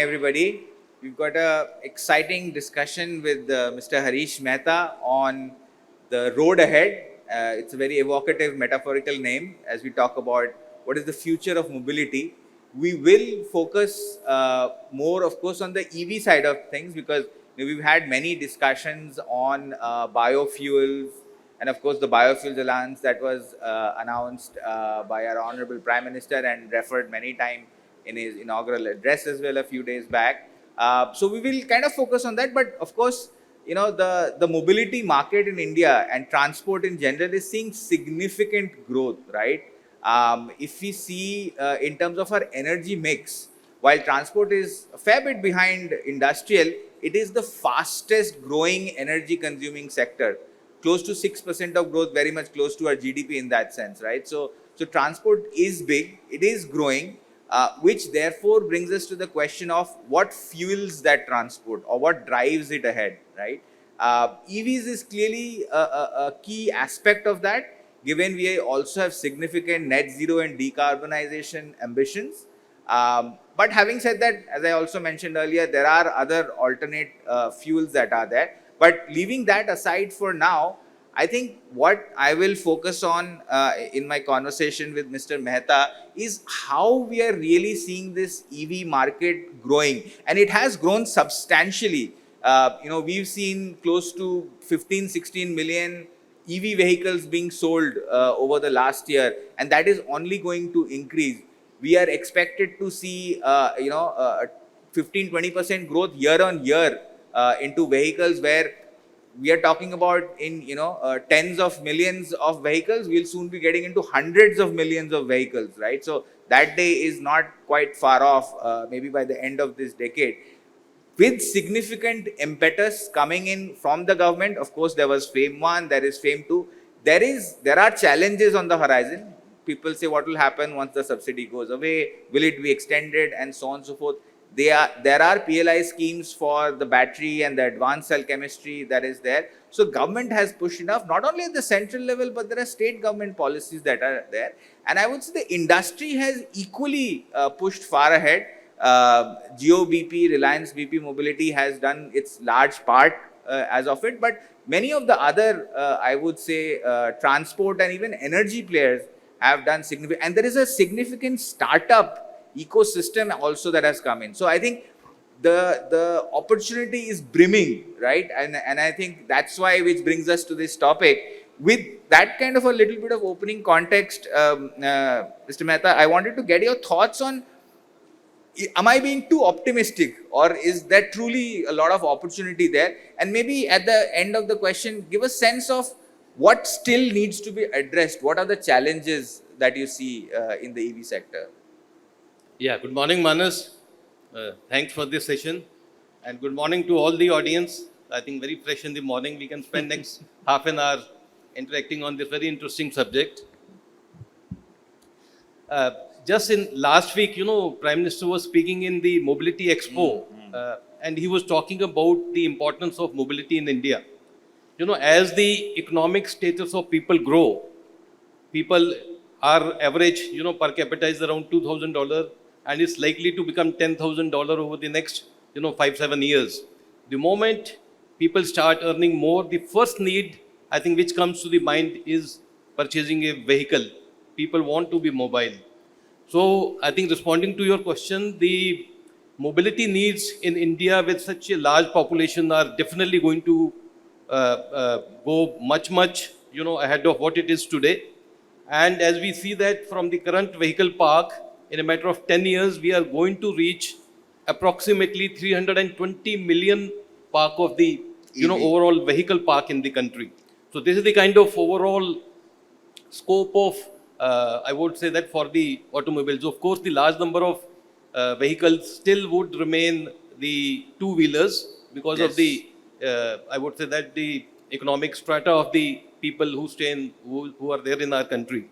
everybody. We've got a exciting discussion with Mr. Harish Mehta on the road ahead. It's a very evocative metaphorical name as we talk about what is the future of mobility. We will focus more, of course, on the EV side of things because we've had many discussions on biofuels and, of course, the Biofuels Alliance that was announced by our Honorable Prime Minister and referred many times in his inaugural address as well a few days back. So we will kind of focus on that. But of course, the mobility market in India and transport in general is seeing significant growth, right? If we see in terms of our energy mix, while transport is a fair bit behind industrial, it is the fastest growing energy consuming sector. Close to 6% of growth, very much close to our GDP in that sense, right? So transport is big, it is growing. Which therefore brings us to the question of what fuels that transport or what drives it ahead, right? EVs is clearly a key aspect of that, given we also have significant net zero and decarbonization ambitions. But having said that, as I also mentioned earlier, there are other alternate fuels that are there. But leaving that aside for now, I think what I will focus on in my conversation with Mr. Mehta is how we are really seeing this EV market growing. And it has grown substantially. We've seen close to 15, 16 million EV vehicles being sold over the last year. And that is only going to increase. We are expected to see, 15, 20% growth year on year into vehicles where we are talking about in tens of millions of vehicles. We'll soon be getting into hundreds of millions of vehicles, right? So that day is not quite far off, maybe by the end of this decade. With significant impetus coming in from the government, of course, there was FAME 1, there is FAME 2. There are challenges on the horizon. People say what will happen once the subsidy goes away, will it be extended, and so on and so forth. There are PLI schemes for the battery and the advanced cell chemistry that is there. So government has pushed enough, not only at the central level, but there are state government policies that are there. And I would say the industry has equally pushed far ahead. GeoBP, Reliance BP Mobility has done its large part as of it. But many of the other, I would say, transport and even energy players have done significant. And there is a significant startup ecosystem also that has come in. So I think the opportunity is brimming, right? And I think that's why, which brings us to this topic. With that kind of a little bit of opening context, Mr. Mehta, I wanted to get your thoughts on, am I being too optimistic, or is there truly a lot of opportunity there? And maybe at the end of the question, give a sense of what still needs to be addressed. What are the challenges that you see in the EV sector? Yeah, good morning, Manas. Thanks for this session. And good morning to all the audience. I think very fresh in the morning. We can spend next half an hour interacting on this very interesting subject. Just in last week, Prime Minister was speaking in the Mobility Expo, and he was talking about the importance of mobility in India. As the economic status of people grow, people are average, per capita is around $2,000, and it's likely to become $10,000 over the next, 5-7 years. The moment people start earning more, the first need, I think, which comes to the mind is purchasing a vehicle. People want to be mobile. So I think, responding to your question, the mobility needs in India with such a large population are definitely going to go much, ahead of what it is today. And as we see that from the current vehicle park, in a matter of 10 years, we are going to reach approximately 320 million park of the overall vehicle park in the country. So this is the kind of overall scope of, I would say, that for the automobiles. Of course, the large number of vehicles still would remain the two-wheelers because of the, I would say that the economic strata of the people who stay in, who are there in our country.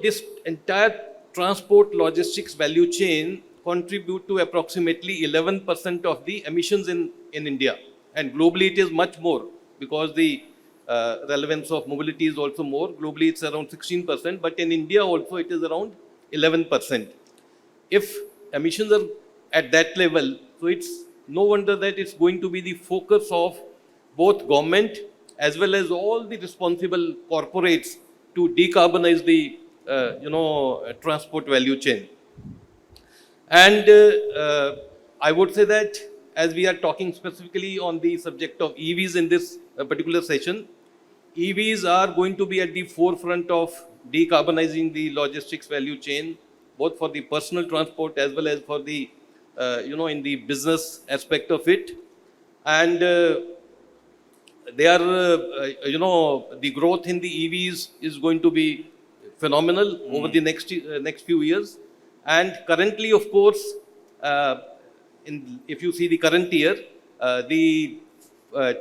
This entire transport logistics value chain contribute to approximately 11% of the emissions in India. And globally it is much more because the relevance of mobility is also more. Globally it's around 16%, but in India also it is around 11%. If emissions are at that level, so it's no wonder that it's going to be the focus of both government as well as all the responsible corporates to decarbonize the transport value chain. And I would say that as we are talking specifically on the subject of EVs in this particular session, EVs are going to be at the forefront of decarbonizing the logistics value chain, both for the personal transport as well as for the, in the business aspect of it. And they are, the growth in the EVs is going to be phenomenal over the next few years. And currently, of course, if you see the current year, the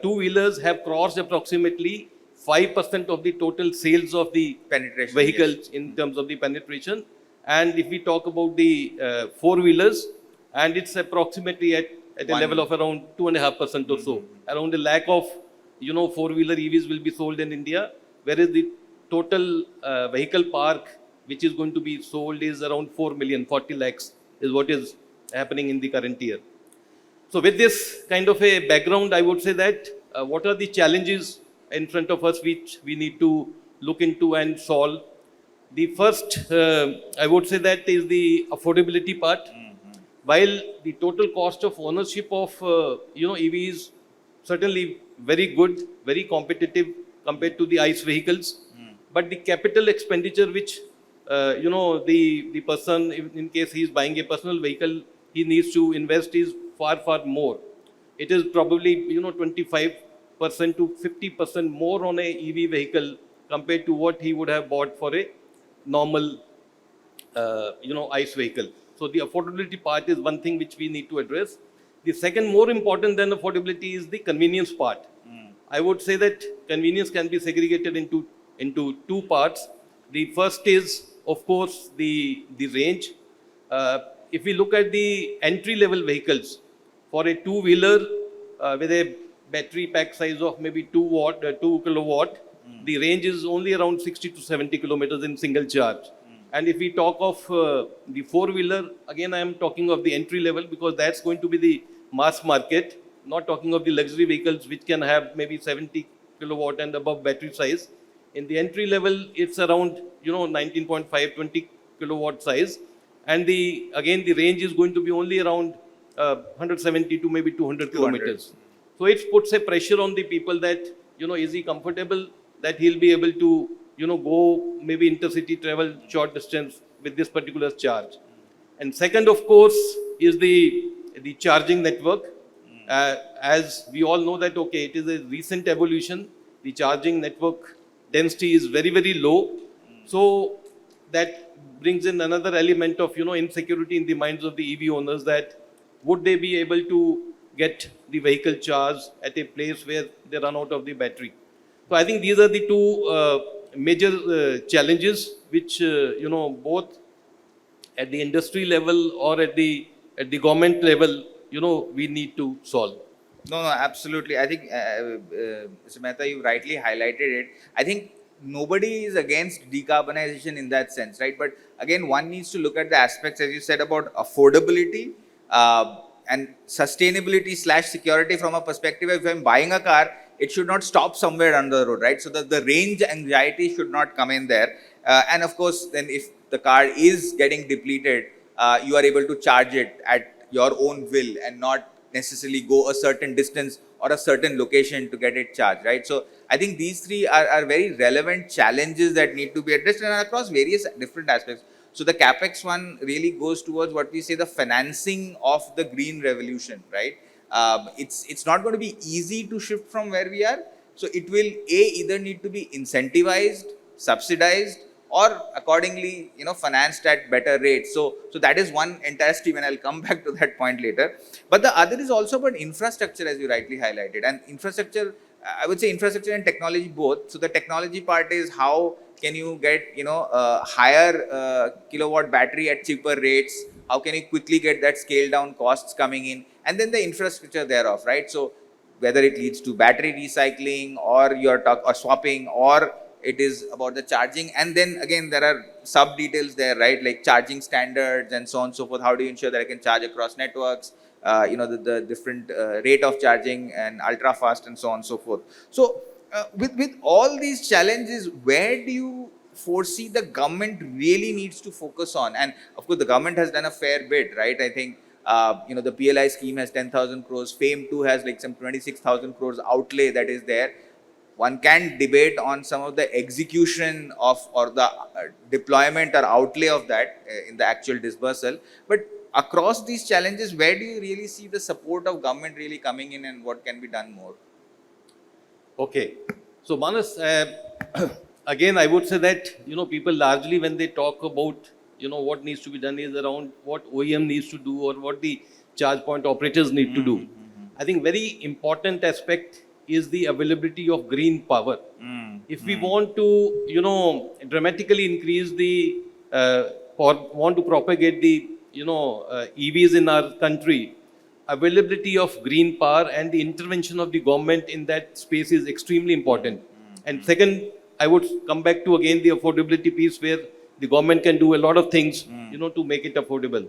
two-wheelers have crossed approximately 5% of the total sales of the Penetration, vehicles yes. in terms of the penetration. And if we talk about the four-wheelers, and it's approximately at a level of around 2.5% or so. Around a lakh of four-wheeler EVs will be sold in India, whereas the total vehicle park which is going to be sold is around 4 million, 40 lakhs is what is happening in the current year. So with this kind of a background, I would say that what are the challenges in front of us which we need to look into and solve? The first, I would say that is the affordability part. While the total cost of ownership of EV is certainly very good, very competitive compared to the ICE vehicles, but the capital expenditure which the person, in case he is buying a personal vehicle, he needs to invest is far more. It is probably 25% to 50% more on a EV vehicle compared to what he would have bought for a normal ICE vehicle. So the affordability part is one thing which we need to address. The second, more important than affordability, is the convenience part. I would say that convenience can be segregated into two parts. The first is, of course, the range. If we look at the entry-level vehicles, for a two-wheeler with a battery pack size of maybe 2 kilowatt, the range is only around 60 to 70 kilometers in single charge. And if we talk of the four-wheeler, again I am talking of the entry level because that's going to be the mass market, not talking of the luxury vehicles which can have maybe 70 kilowatt and above battery size. In the entry level, it's around 19.5, 20 kilowatt size. And again, the range is going to be only around 170 to maybe 200 kilometers. So it puts a pressure on the people that, is he comfortable that he'll be able to, go maybe intercity travel short distance with this particular charge. And second, of course, is the charging network. As we all know that, okay, it is a recent evolution. The charging network density is very low. So that brings in another element of, insecurity in the minds of the EV owners that would they be able to get the vehicle charged at a place where they run out of the battery. So I think these are the two major challenges which, both at the industry level or at the government level, we need to solve. No, absolutely. I think, Mr. Mehta, you rightly highlighted it. I think nobody is against decarbonization in that sense, right? But again, one needs to look at the aspects, as you said, about affordability and sustainability / security from a perspective of if I'm buying a car, it should not stop somewhere on the road, right? So that the range anxiety should not come in there. And of course, then if the car is getting depleted, you are able to charge it at your own will and not necessarily go a certain distance or a certain location to get it charged, right? So I think these three are very relevant challenges that need to be addressed and across various different aspects. So the CapEx one really goes towards what we say the financing of the green revolution, right? It's not going to be easy to shift from where we are. So it will either need to be incentivized, subsidized, or accordingly, financed at better rates. So that is one entire stream, and I'll come back to that point later. But the other is also about infrastructure, as you rightly highlighted. And infrastructure, I would say infrastructure and technology both. So the technology part is how can you get, higher kilowatt battery at cheaper rates? How can you quickly get that scale down costs coming in? And then the infrastructure thereof, right? So whether it leads to battery recycling or or swapping or it is about the charging, and then again there are sub details there, right? Like charging standards and so on and so forth. How do you ensure that I can charge across networks? The different rate of charging and ultra fast and so on and so forth. So with all these challenges, where do you foresee the government really needs to focus on? And of course, the government has done a fair bit, right? I think the PLI scheme has 10,000 crores. FAME 2 has like some 26,000 crores outlay that is there. One can debate on some of the execution of or the deployment or outlay of that in the actual dispersal. But across these challenges, where do you really see the support of government really coming in, and what can be done more? Okay. So Manas, again, I would say that, people largely when they talk about, what needs to be done is around what OEM needs to do or what the charge point operators need to do. I think very important aspect is the availability of green power. If we want to, dramatically increase the, or want to propagate the, EVs in our country, availability of green power and the intervention of the government in that space is extremely important. And second, I would come back to again the affordability piece where the government can do a lot of things, to make it affordable.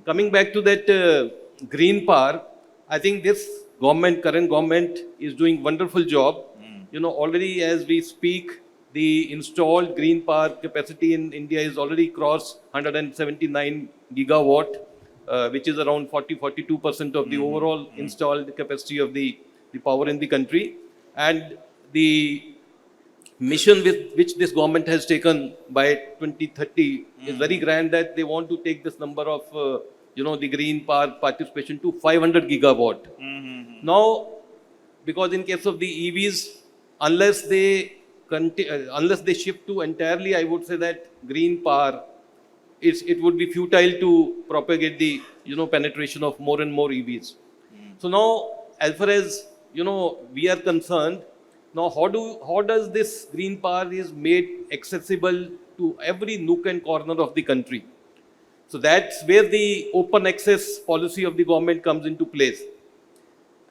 Coming back to that green power, I think this current government is doing wonderful job. Already as we speak, the installed green power capacity in India is already crossed 179 gigawatt, which is around 42% of the overall installed capacity of the power in the country. And the mission with which this government has taken by 2030 is very grand, that they want to take this number of, the green power participation to 500 gigawatt. Now, because in case of the EVs, unless they shift to entirely, I would say that green power, it would be futile to propagate the penetration of more and more EVs. So now, as far as we are concerned, now how does this green power is made accessible to every nook and corner of the country? So that's where the open access policy of the government comes into place.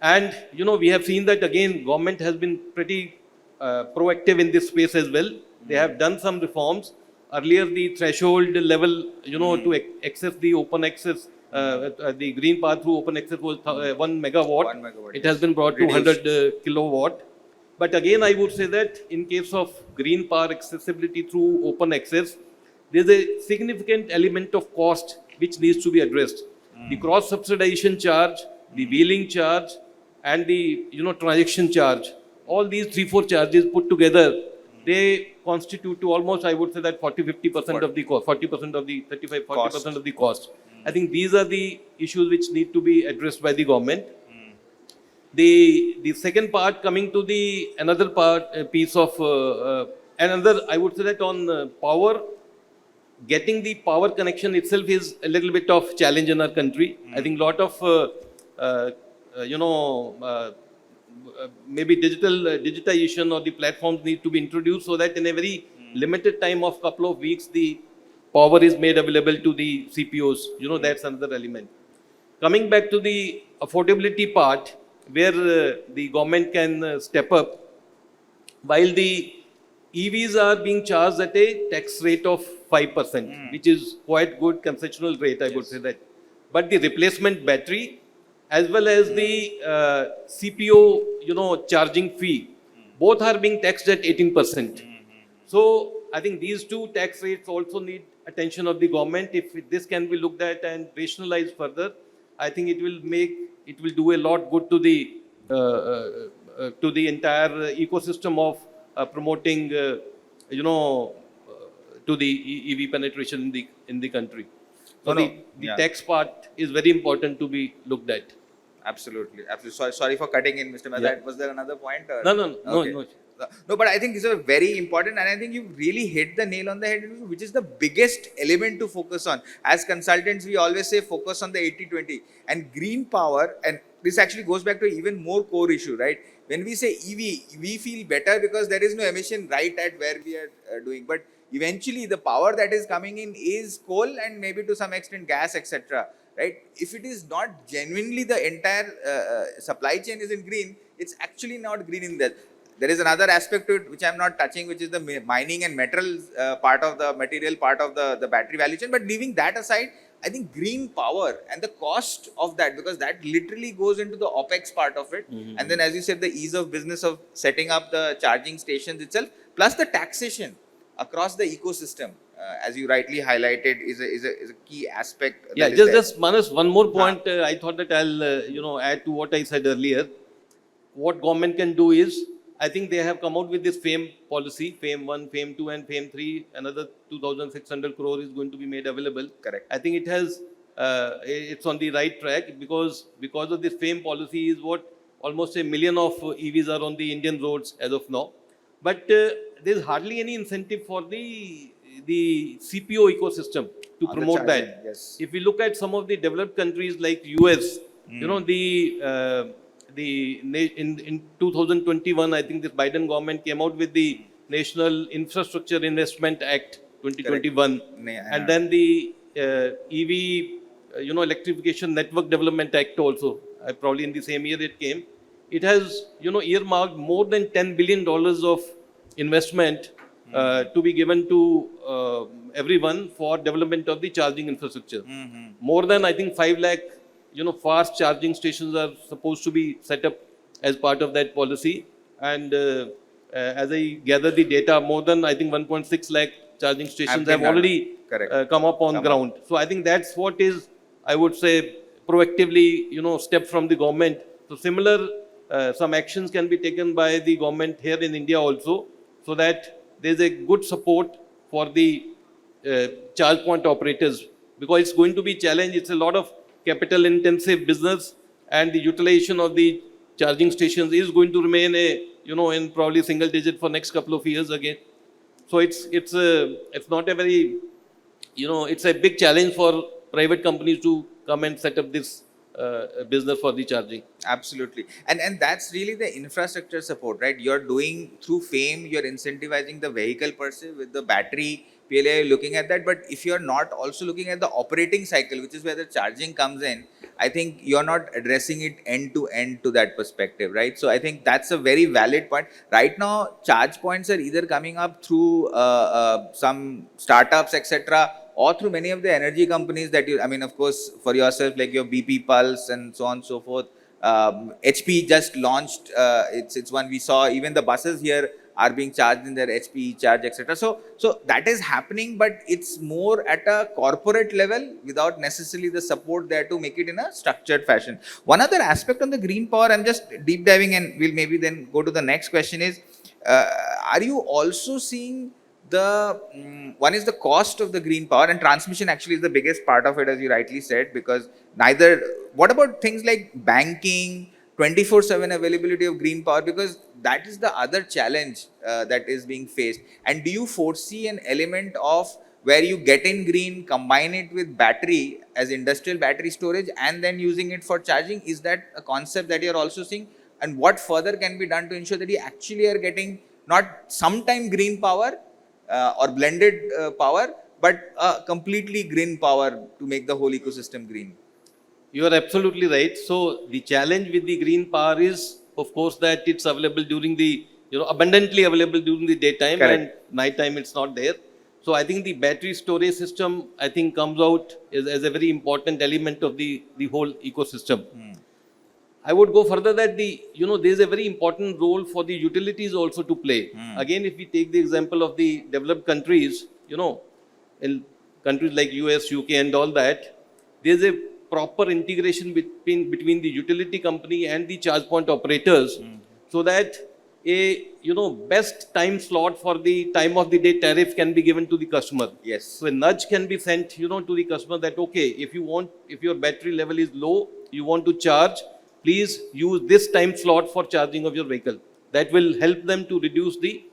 And we have seen that again, government has been pretty proactive in this space as well. They have done some reforms. Earlier, the threshold level, to access the open access, the green power through open access was 1 megawatt. 1 megawatt. It has been brought to 100 kilowatt. But again, I would say that in case of green power accessibility through open access, there's a significant element of cost which needs to be addressed. The cross subsidization charge, the wheeling charge, and the transaction charge. All these 3-4 charges put together, they constitute to almost, I would say that 40-50% of the cost, 40% of the 35-40% of the cost. I think these are the issues which need to be addressed by the government. The second part, coming to the another part, piece of another, I would say that on power, getting the power connection itself is a little bit of challenge in our country. I think a lot of maybe digitization or the platforms need to be introduced so that in a very limited time of couple of weeks, the power is made available to the CPOs. That's another element. Coming back to the affordability part, where the government can step up, while the EVs are being charged at a tax rate of 5%, which is quite good concessional rate, I would say that. But the replacement battery, as well as the CPO, charging fee, both are being taxed at 18%. So I think these two tax rates also need attention of the government. If this can be looked at and rationalized further, I think it will do a lot good to the entire ecosystem of promoting, to the EV penetration in the country. So the tax part is very important to be looked at. Absolutely. Sorry for cutting in, Mr. Mehta. Yeah. Was there another point? Or? No. Okay. No, but I think these are very important, and I think you really hit the nail on the head, which is the biggest element to focus on. As consultants, we always say focus on the 80-20 and green power, and this actually goes back to an even more core issue, right? When we say EV, we feel better because there is no emission right at where we are doing, but eventually the power that is coming in is coal and maybe to some extent gas, etc. Right? If it is not genuinely the entire supply chain isn't green, it's actually not green in that. there is another aspect to it which I'm not touching, which is the mining and metals part of the material part of the battery value chain. But leaving that aside, I think green power and the cost of that, because that literally goes into the OPEX part of it. And then, as you said, the ease of business of setting up the charging stations itself, plus the taxation across the ecosystem, as you rightly highlighted, is a key aspect. Yeah, that is there. just Manas, one more point. I thought that I'll add to what I said earlier. What government can do is, I think they have come out with this FAME policy, FAME 1, FAME 2 and FAME 3, another 2,600 crore is going to be made available. Correct. I think it has, it's on the right track because of this FAME policy is what almost 1 million of EVs are on the Indian roads as of now. But there's hardly any incentive for the CPO ecosystem to On the promote charging, that. yes. If we look at some of the developed countries like US, in 2021, I think this Biden government came out with the National Infrastructure Investment Act 2021, and then the EV, Electrification Network Development Act also. Probably in the same year it came. It has, earmarked more than $10 billion of investment to be given to everyone for development of the charging infrastructure. More than, I think, 5 lakh fast charging stations are supposed to be set up as part of that policy. And as I gather the data, more than, I think, 1.6 lakh charging stations have already come up on ground. So I think that's what is, I would say, proactively, step from the government. So similar, some actions can be taken by the government here in India also, so that there's a good support for the charge point operators, because it's going to be challenge. It's a lot of capital intensive business, and the utilization of the charging stations is going to remain in probably single digit for next couple of years again. So it's not a very, it's a big challenge for private companies to come and set up this business for the charging. Absolutely. And that's really the infrastructure support, right? You're doing through FAME, you're incentivizing the vehicle per se with the battery PLI, looking at that. But if you're not also looking at the operating cycle, which is where the charging comes in, I think you're not addressing it end to end to that perspective, right? So I think that's a very valid point. Right now, charge points are either coming up through some startups, etc., or through many of the energy companies that you, I mean, of course, for yourself, like your BP Pulse and so on and so forth. HP just launched, it's one we saw, even the buses here are being charged in their HP charge, etc. So that is happening, but it's more at a corporate level without necessarily the support there to make it in a structured fashion. One other aspect on the green power, I'm just deep diving and we'll maybe then go to the next question is, are you also seeing one is the cost of the green power, and transmission actually is the biggest part of it, as you rightly said, because what about things like banking, 24/7 availability of green power, because that is the other challenge that is being faced. And do you foresee an element of where you get in green, combine it with battery as industrial battery storage and then using it for charging? Is that a concept that you're also seeing? And what further can be done to ensure that you actually are getting not sometime green power or blended power, but completely green power to make the whole ecosystem green? You are absolutely right. So the challenge with the green power is, of course, that it's available during the, abundantly available during the daytime. Correct. And nighttime it's not there. So I think the battery storage system, I think, comes out as a very important element of the whole ecosystem. I would go further that there's a very important role for the utilities also to play. Again, if we take the example of the developed countries, in countries like US, UK and all that, there's a proper integration between the utility company and the charge point operators, so that a best time slot for the time of the day tariff can be given to the customer. Yes. So a nudge can be sent to the customer that, okay, if your battery level is low, you want to charge, please use this time slot for charging of your vehicle. That will help them to reduce the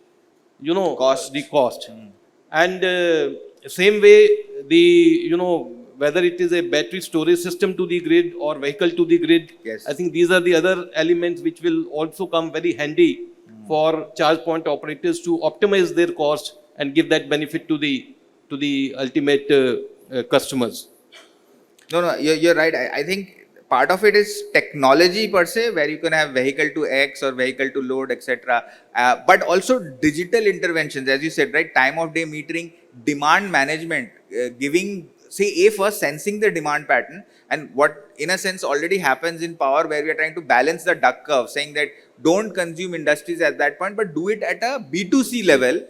cost. And same way, whether it is a battery storage system to the grid or vehicle to the grid, yes, I think these are the other elements which will also come very handy for charge point operators to optimize their cost and give that benefit to the ultimate customers. No, you're right. I think part of it is technology per se, where you can have vehicle to X or vehicle to load, etc. But also digital interventions, as you said, right? Time of day metering, demand management, giving, say, first sensing the demand pattern, and what in a sense already happens in power, where we are trying to balance the duck curve, saying that don't consume industries at that point, but do it at a B2C level.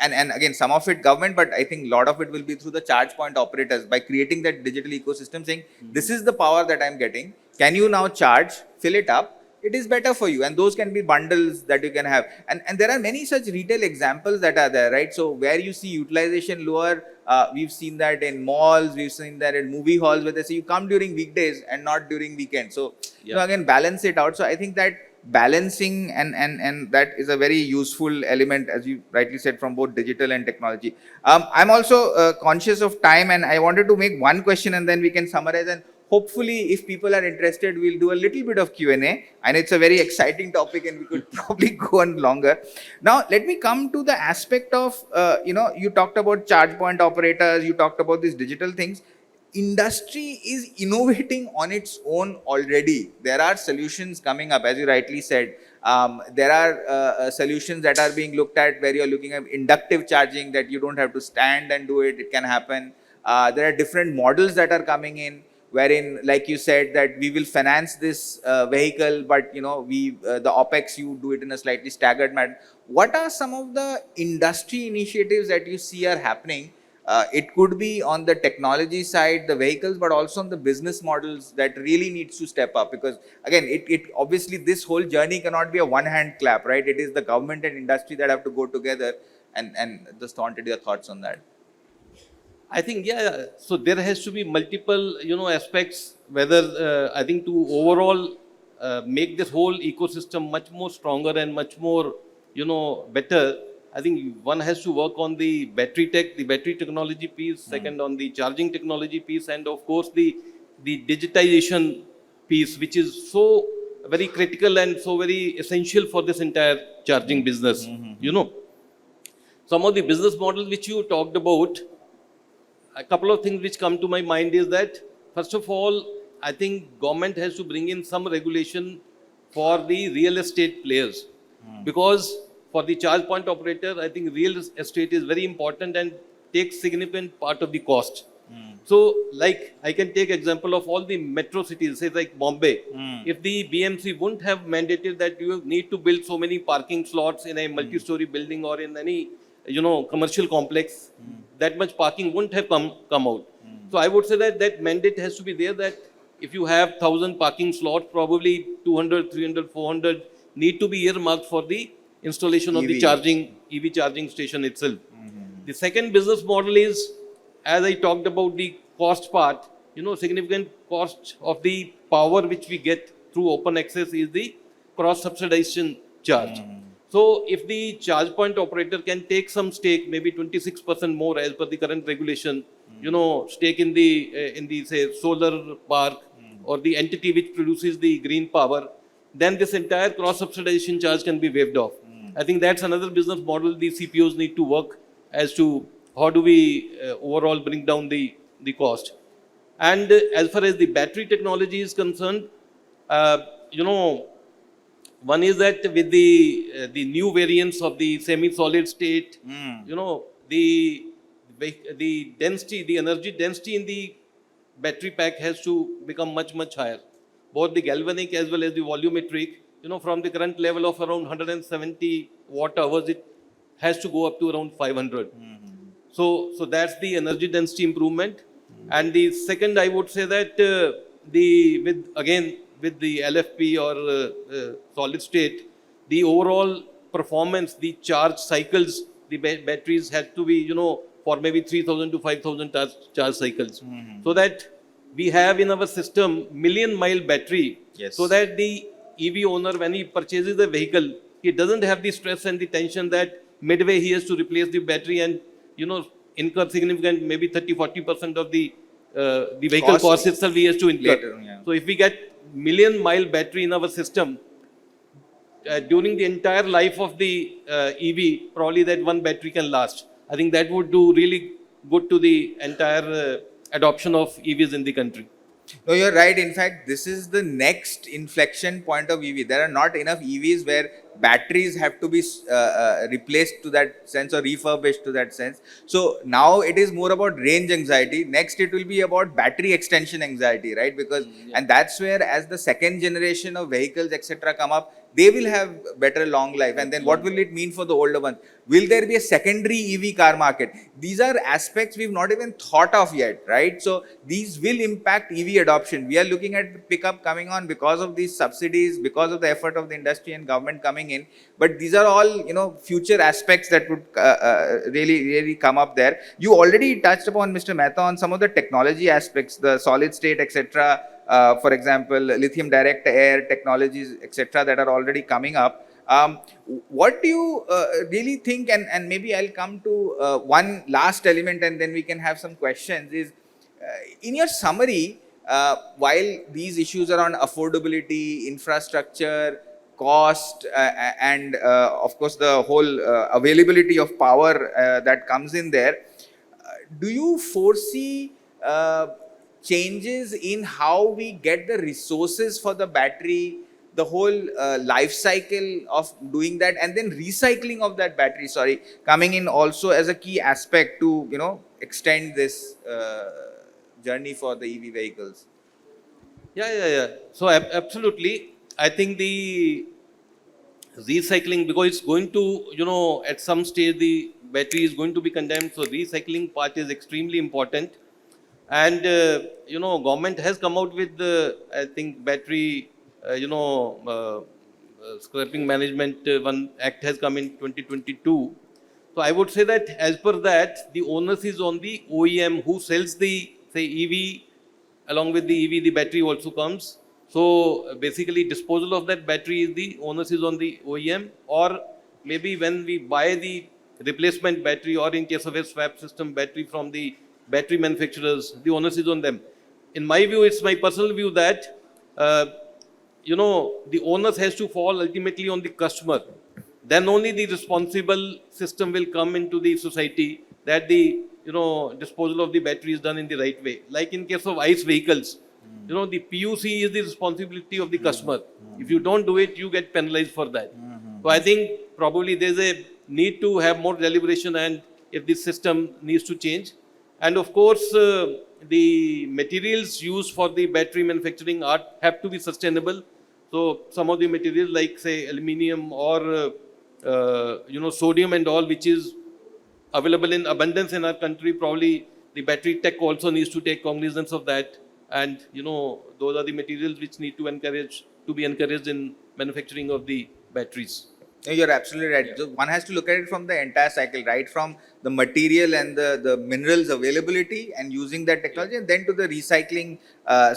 And again, some of it government, but I think a lot of it will be through the charge point operators, by creating that digital ecosystem, saying this is the power that I'm getting, can you now charge, fill it up, it is better for you. And those can be bundles that you can have, and there are many such retail examples that are there, right? So where you see utilization lower, we've seen that in malls, we've seen that in movie halls, where they say you come during weekdays and not during weekends. So again, balance it out. So I think that balancing and that is a very useful element, as you rightly said, from both digital and technology. I'm also conscious of time, and I wanted to make one question and then we can summarize, and hopefully if people are interested, we'll do a little bit of Q&A, and it's a very exciting topic and we could probably go on longer. Now let me come to the aspect of you talked about charge point operators, you talked about these digital things. Industry is innovating on its own already. There are solutions coming up, as you rightly said. There are solutions that are being looked at, where you're looking at inductive charging, that you don't have to stand and do it, it can happen. There are different models that are coming in, wherein, like you said, that we will finance this vehicle, but the OPEX, you do it in a slightly staggered manner. What are some of the industry initiatives that you see are happening? It could be on the technology side, the vehicles, but also on the business models that really needs to step up, because again, it obviously, this whole journey cannot be a one-hand clap, right? It is the government and industry that have to go together, and just wanted your thoughts on that. I think, so there has to be multiple, aspects, whether I think to overall make this whole ecosystem much more stronger and much more, better. I think one has to work on the battery technology piece, second on the charging technology piece, and of course the digitization piece, which is so very critical and so very essential for this entire charging business. Some of the business models which you talked about, a couple of things which come to my mind is that, first of all, I think government has to bring in some regulation for the real estate players, because for the charge point operator, I think real estate is very important and takes significant part of the cost. So, like, I can take example of all the metro cities, say like Bombay. If the BMC wouldn't have mandated that you need to build so many parking slots in a multi-story building or in any, commercial complex, that much parking wouldn't have come out. So I would say that that mandate has to be there, that if you have 1,000 parking slots, probably 200, 300, 400 need to be earmarked for the installation of the EV charging station itself. The second business model is, as I talked about the cost part, significant cost of the power which we get through open access is the cross subsidization charge. So if the charge point operator can take some stake, maybe 26% more as per the current regulation, stake in the say solar park or the entity which produces the green power, then this entire cross subsidization charge can be waived off. I think that's another business model the CPOs need to work as to how do we overall bring down the cost. And as far as the battery technology is concerned, one is that with the new variants of the semi-solid state, the density, the energy density in the battery pack has to become much higher. Both the galvanic as well as the volumetric, from the current level of around 170 watt hours, it has to go up to around 500. So that's the energy density improvement. And the second, I would say that with the LFP or solid state, the overall performance, the charge cycles, the batteries had to be, for maybe 3,000 to 5,000 charge cycles. So that we have in our system million-mile battery, so that the EV owner, when he purchases the vehicle, he doesn't have the stress and the tension that midway he has to replace the battery and, incur significant, maybe 30-40% of the vehicle cost itself he has to incur. Later, So if we get million-mile battery in our system, during the entire life of the EV, probably that one battery can last. I think that would do really good to the entire adoption of EVs in the country. No, you're right. In fact, this is the next inflection point of EV. There are not enough EVs where batteries have to be replaced to that sense or refurbished to that sense. So now it is more about range anxiety. Next, it will be about battery extension anxiety, right? Because and that's where, as the second generation of vehicles, etc., come up, they will have better long life. And then what will it mean for the older ones? Will there be a secondary EV car market? These are aspects we've not even thought of yet, right? So these will impact EV adoption. We are looking at the pickup coming on because of these subsidies, because of the effort of the industry and government coming in. But these are all, future aspects that would really come up there. You already touched upon, Mr. Mehta, on some of the technology aspects, the solid state, etc. For example, lithium direct air technologies, etc., that are already coming up. What do you really think, and maybe I'll come to one last element and then we can have some questions, is in your summary, while these issues around affordability, infrastructure, cost, and of course the whole availability of power that comes in there, do you foresee changes in how we get the resources for the battery, the whole life cycle of doing that, and then recycling of that battery, coming in also as a key aspect to, extend this journey for the EV vehicles? Yeah. So absolutely, I think the recycling, because it's going to, at some stage the battery is going to be condemned. So recycling part is extremely important. And, government has come out with the, I think, battery, scrapping management, one act has come in 2022. So I would say that as per that, the onus is on the OEM who sells the, say, EV. Along with the EV, the battery also comes. So basically, disposal of that battery is the onus is on the OEM, or maybe when we buy the replacement battery, or in case of a swap system battery from the battery manufacturers, the onus is on them. In my view, it's my personal view that the onus has to fall ultimately on the customer. Then only the responsible system will come into the society, that the disposal of the battery is done in the right way. Like in case of ICE vehicles, the PUC is the responsibility of the customer. If you don't do it, you get penalized for that. So I think probably there's a need to have more deliberation, and if this system needs to change. And of course, the materials used for the battery manufacturing have to be sustainable. So some of the materials like, say, aluminium or sodium and all, which is available in abundance in our country, probably the battery tech also needs to take cognizance of that. And those are the materials which need to be encouraged in manufacturing of the batteries. No, you're absolutely right. So one has to look at it from the entire cycle, right from the material and the minerals availability and using that technology, and then to the recycling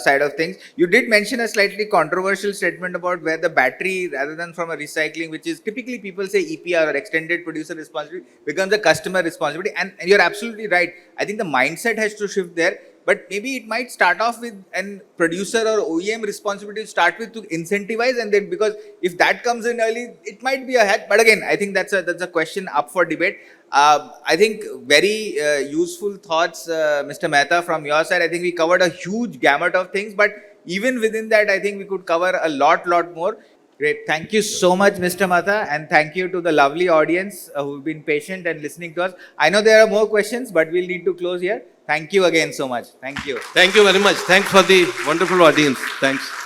side of things. You did mention a slightly controversial statement about where the battery, rather than from a recycling, which is typically people say EPR or extended producer responsibility, becomes a customer responsibility. And you're absolutely right. I think the mindset has to shift there. But maybe it might start off with an producer or OEM responsibility to start with, to incentivize, and then, because if that comes in early, it might be a hack. But again, I think that's a question up for debate. I think very useful thoughts, Mr. Mehta, from your side. I think we covered a huge gamut of things, but even within that, I think we could cover a lot more. Great. Thank you so much, Mr. Mehta, and thank you to the lovely audience who've been patient and listening to us. I know there are more questions, but we'll need to close here. Thank you again so much. Thank you. Thank you very much. Thanks for the wonderful audience. Thanks.